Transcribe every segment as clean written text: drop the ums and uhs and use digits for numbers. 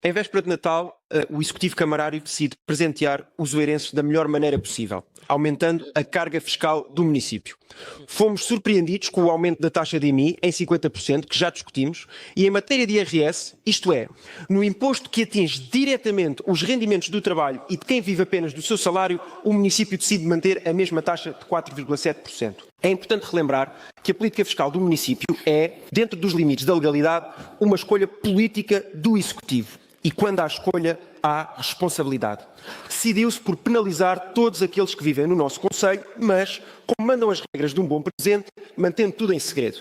Em véspera de Natal, o Executivo Camarário decide presentear os oeirenses da melhor maneira possível, aumentando a carga fiscal do município. Fomos surpreendidos com o aumento da taxa de IMI em 50%, que já discutimos, e em matéria de IRS, isto é, no imposto que atinge diretamente os rendimentos do trabalho e de quem vive apenas do seu salário, o município decide manter a mesma taxa de 4,7%. É importante relembrar que a política fiscal do município é, dentro dos limites da legalidade, uma escolha política do Executivo. E quando há escolha, há responsabilidade. Decidiu-se por penalizar todos aqueles que vivem no nosso concelho, mas, como mandam as regras de um bom presente, mantendo tudo em segredo.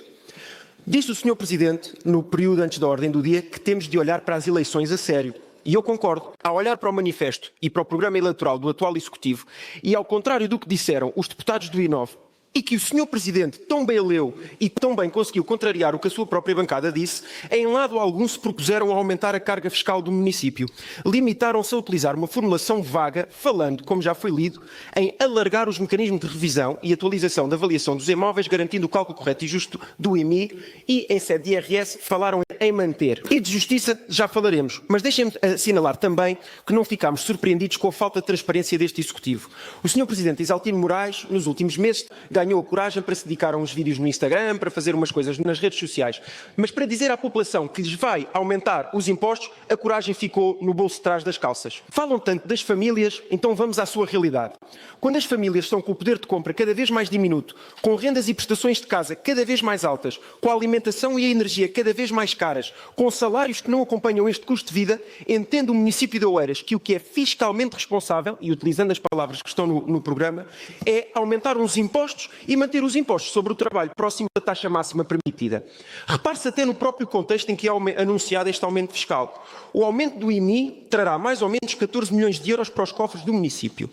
Disse o Sr. Presidente, no período antes da ordem do dia, que temos de olhar para as eleições a sério. E eu concordo. Ao olhar para o manifesto e para o programa eleitoral do atual Executivo, e ao contrário do que disseram os deputados do I9, e que o Sr. Presidente tão bem leu e tão bem conseguiu contrariar o que a sua própria bancada disse, em lado algum se propuseram a aumentar a carga fiscal do município. Limitaram-se a utilizar uma formulação vaga, falando, como já foi lido, em alargar os mecanismos de revisão e atualização da avaliação dos imóveis, garantindo o cálculo correto e justo do IMI, e em sede de IRS falaram em manter. E de justiça já falaremos, mas deixem-me assinalar também que não ficámos surpreendidos com a falta de transparência deste Executivo. O Sr. Presidente Isaltino Moraes, nos últimos meses, ganhou a coragem para se dedicar a uns vídeos no Instagram, para fazer umas coisas nas redes sociais. Mas para dizer à população que lhes vai aumentar os impostos, a coragem ficou no bolso de trás das calças. Falam tanto das famílias, então vamos à sua realidade. Quando as famílias estão com o poder de compra cada vez mais diminuto, com rendas e prestações de casa cada vez mais altas, com a alimentação e a energia cada vez mais caras, com salários que não acompanham este custo de vida, entende o município de Oeiras que o que é fiscalmente responsável, e utilizando as palavras que estão no programa, é aumentar uns impostos e manter os impostos sobre o trabalho próximo da taxa máxima permitida. Repare-se até no próprio contexto em que é anunciado este aumento fiscal. O aumento do IMI trará mais ou menos 14 milhões de euros para os cofres do município.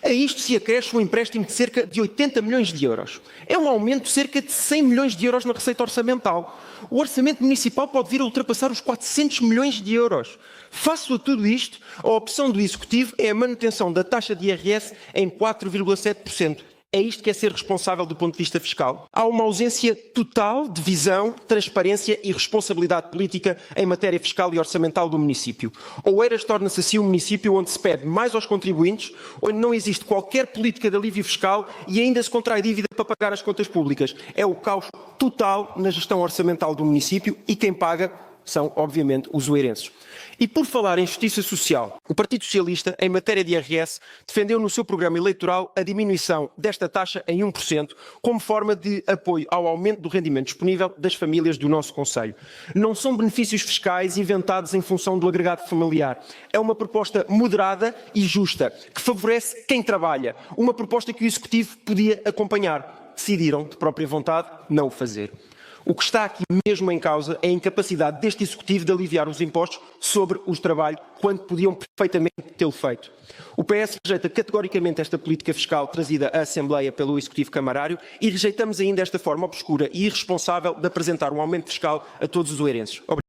A isto se acresce um empréstimo de cerca de 80 milhões de euros. É um aumento de cerca de 100 milhões de euros na receita orçamental. O orçamento municipal pode vir a ultrapassar os 400 milhões de euros. Face a tudo isto, a opção do Executivo é a manutenção da taxa de IRS em 4,7%. É isto que é ser responsável do ponto de vista fiscal. Há uma ausência total de visão, transparência e responsabilidade política em matéria fiscal e orçamental do município. Oeiras torna-se assim um município onde se pede mais aos contribuintes, onde não existe qualquer política de alívio fiscal e ainda se contrai dívida para pagar as contas públicas. É o caos total na gestão orçamental do município e quem paga são, obviamente, os oeirenses. E por falar em justiça social, o Partido Socialista, em matéria de IRS, defendeu no seu programa eleitoral a diminuição desta taxa em 1%, como forma de apoio ao aumento do rendimento disponível das famílias do nosso concelho. Não são benefícios fiscais inventados em função do agregado familiar. É uma proposta moderada e justa, que favorece quem trabalha. Uma proposta que o Executivo podia acompanhar. Decidiram, de própria vontade, não o fazer. O que está aqui mesmo em causa é a incapacidade deste Executivo de aliviar os impostos sobre o trabalho, quando podiam perfeitamente tê-lo feito. O PS rejeita categoricamente esta política fiscal trazida à Assembleia pelo Executivo Camarário e rejeitamos ainda esta forma obscura e irresponsável de apresentar um aumento fiscal a todos os oeirenses. Obrigado.